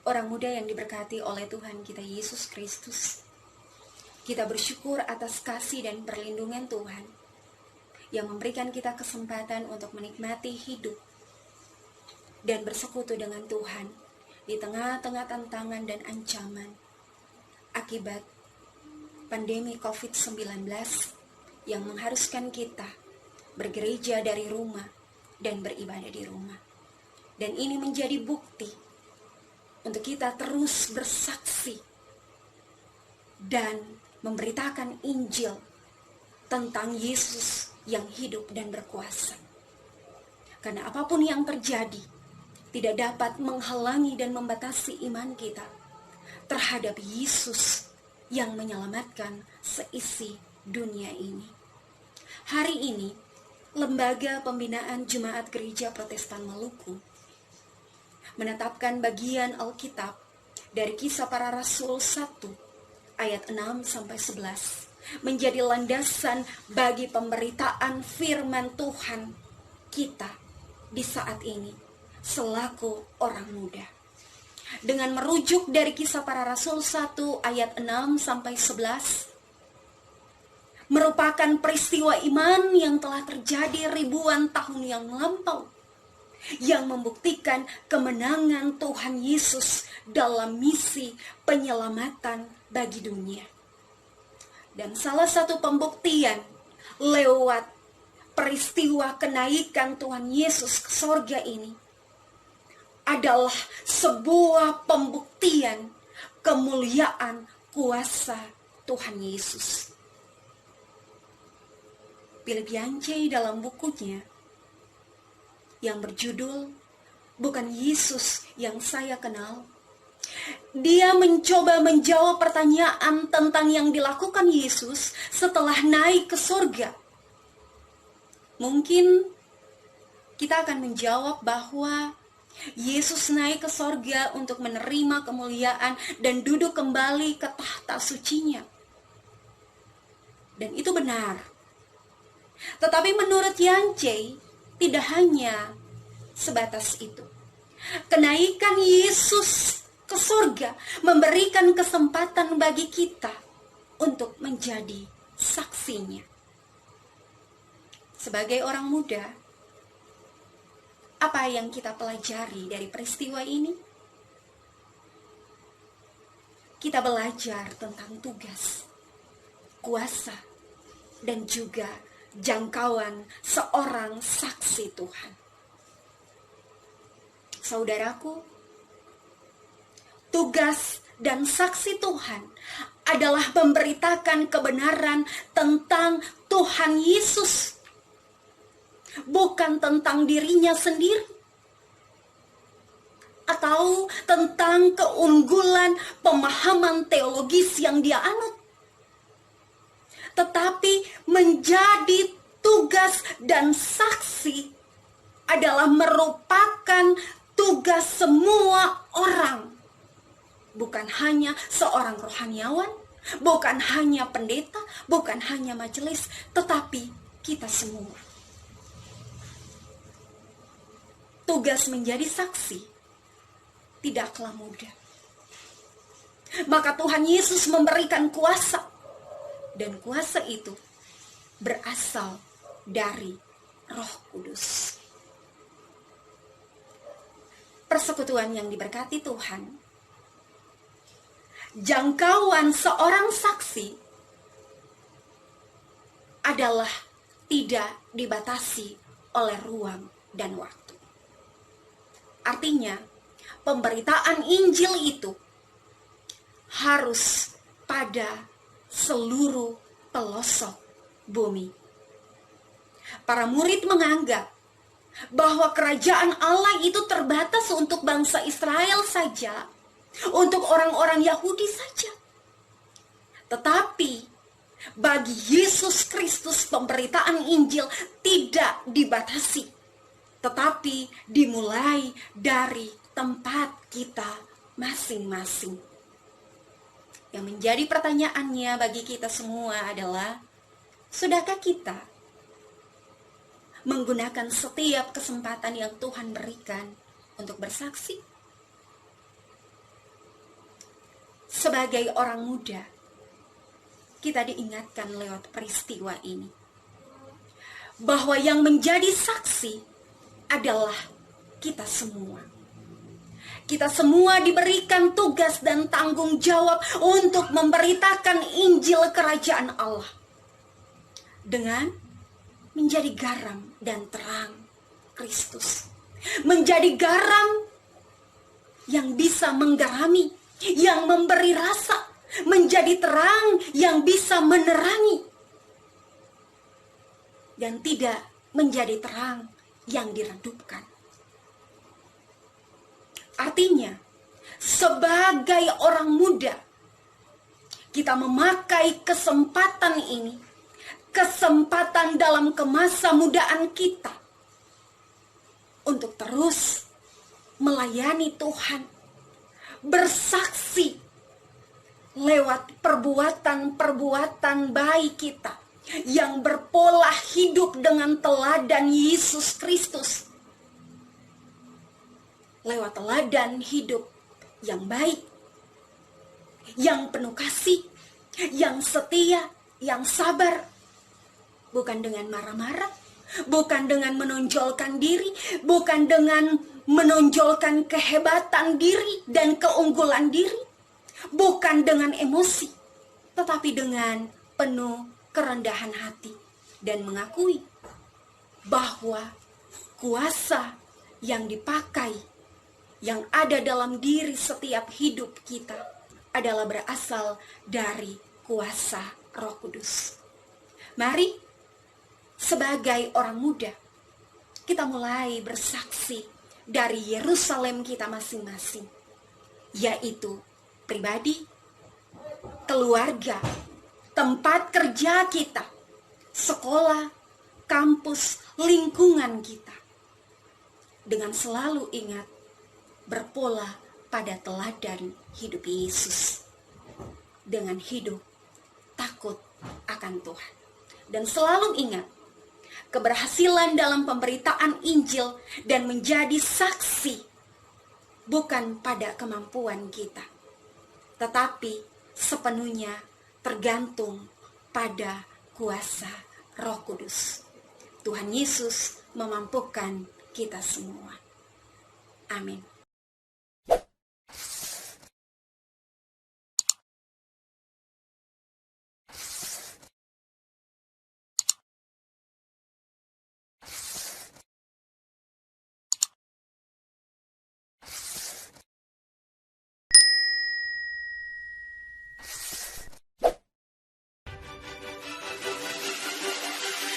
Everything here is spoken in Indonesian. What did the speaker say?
Orang muda yang diberkati oleh Tuhan kita Yesus Kristus, kita bersyukur atas kasih dan perlindungan Tuhan yang memberikan kita kesempatan untuk menikmati hidup dan bersekutu dengan Tuhan di tengah-tengah tantangan dan ancaman akibat pandemi COVID-19 yang mengharuskan kita bergereja dari rumah dan beribadah di rumah. Dan ini menjadi bukti untuk kita terus bersaksi dan memberitakan Injil tentang Yesus yang hidup dan berkuasa. Karena apapun yang terjadi, tidak dapat menghalangi dan membatasi iman kita terhadap Yesus yang menyelamatkan seisi dunia ini. Hari ini, Lembaga Pembinaan Jemaat Gereja Protestan Maluku menetapkan bagian Alkitab dari Kisah Para Rasul 1 ayat 6-11 menjadi landasan bagi pemberitaan firman Tuhan kita di saat ini selaku orang muda. Dengan merujuk dari Kisah Para Rasul 1 ayat 6-11 merupakan peristiwa iman yang telah terjadi ribuan tahun yang lampau, yang membuktikan kemenangan Tuhan Yesus dalam misi penyelamatan bagi dunia. Dan salah satu pembuktian lewat peristiwa kenaikan Tuhan Yesus ke sorga ini adalah sebuah pembuktian kemuliaan kuasa Tuhan Yesus. Philip Yancey dalam bukunya yang berjudul Bukan Yesus yang Saya Kenal, dia mencoba menjawab pertanyaan tentang yang dilakukan Yesus setelah naik ke surga. Mungkin kita akan menjawab bahwa Yesus naik ke surga untuk menerima kemuliaan dan duduk kembali ke tahta sucinya. Dan itu benar. Tetapi menurut Yancey, tidak hanya sebatas itu. Kenaikan Yesus ke surga memberikan kesempatan bagi kita untuk menjadi saksinya. Sebagai orang muda, apa yang kita pelajari dari peristiwa ini? Kita belajar tentang tugas, kuasa, dan juga jangkauan seorang saksi Tuhan. Saudaraku, tugas dan saksi Tuhan adalah memberitakan kebenaran tentang Tuhan Yesus, bukan tentang dirinya sendiri atau tentang keunggulan pemahaman teologis yang dia anut, tetapi menjadi tugas dan saksi adalah merupakan tugas semua orang, bukan hanya seorang rohaniawan, bukan hanya pendeta, bukan hanya majelis, tetapi kita semua. Tugas menjadi saksi tidaklah mudah. Maka Tuhan Yesus memberikan kuasa, dan kuasa itu berasal dari Roh Kudus. Persekutuan yang diberkati Tuhan, jangkauan seorang saksi adalah tidak dibatasi oleh ruang dan waktu. Artinya, pemberitaan Injil itu harus pada seluruh pelosok bumi. Para murid menganggap bahwa kerajaan Allah itu terbatas untuk bangsa Israel saja, untuk orang-orang Yahudi saja. Tetapi bagi Yesus Kristus pemberitaan Injil tidak dibatasi, tetapi dimulai dari tempat kita masing-masing. Yang menjadi pertanyaannya bagi kita semua adalah, sudahkah kita menggunakan setiap kesempatan yang Tuhan berikan untuk bersaksi? sebagai orang muda, kita diingatkan lewat peristiwa ini bahwa yang menjadi saksi adalah kita semua. Kita semua diberikan tugas dan tanggung jawab untuk memberitakan Injil Kerajaan Allah dengan menjadi garam dan terang Kristus. Menjadi garam yang bisa menggarami, yang memberi rasa, menjadi terang yang bisa menerangi, dan tidak menjadi terang yang diredupkan. Artinya, sebagai orang muda, kita memakai kesempatan ini, kesempatan dalam kemasa mudaan kita, untuk terus melayani Tuhan, bersaksi lewat perbuatan-perbuatan baik kita, yang berpola hidup dengan teladan Yesus Kristus. Lewat teladan hidup yang baik, yang penuh kasih, yang setia, yang sabar. Bukan dengan marah-marah, bukan dengan menonjolkan diri, bukan dengan menonjolkan kehebatan diri dan keunggulan diri, bukan dengan emosi, tetapi dengan penuh kerendahan hati dan mengakui bahwa kuasa yang dipakai, yang ada dalam diri setiap hidup kita adalah berasal dari kuasa Roh Kudus. Mari sebagai orang muda kita mulai bersaksi dari Yerusalem kita masing-masing, yaitu pribadi, keluarga, tempat kerja kita, sekolah, kampus, lingkungan kita, dengan selalu ingat berpola pada teladan hidup Yesus, dengan hidup takut akan Tuhan, dan selalu ingat keberhasilan dalam pemberitaan Injil dan menjadi saksi bukan pada kemampuan kita, tetapi sepenuhnya tergantung pada kuasa Roh Kudus. Tuhan Yesus memampukan kita semua. Amin.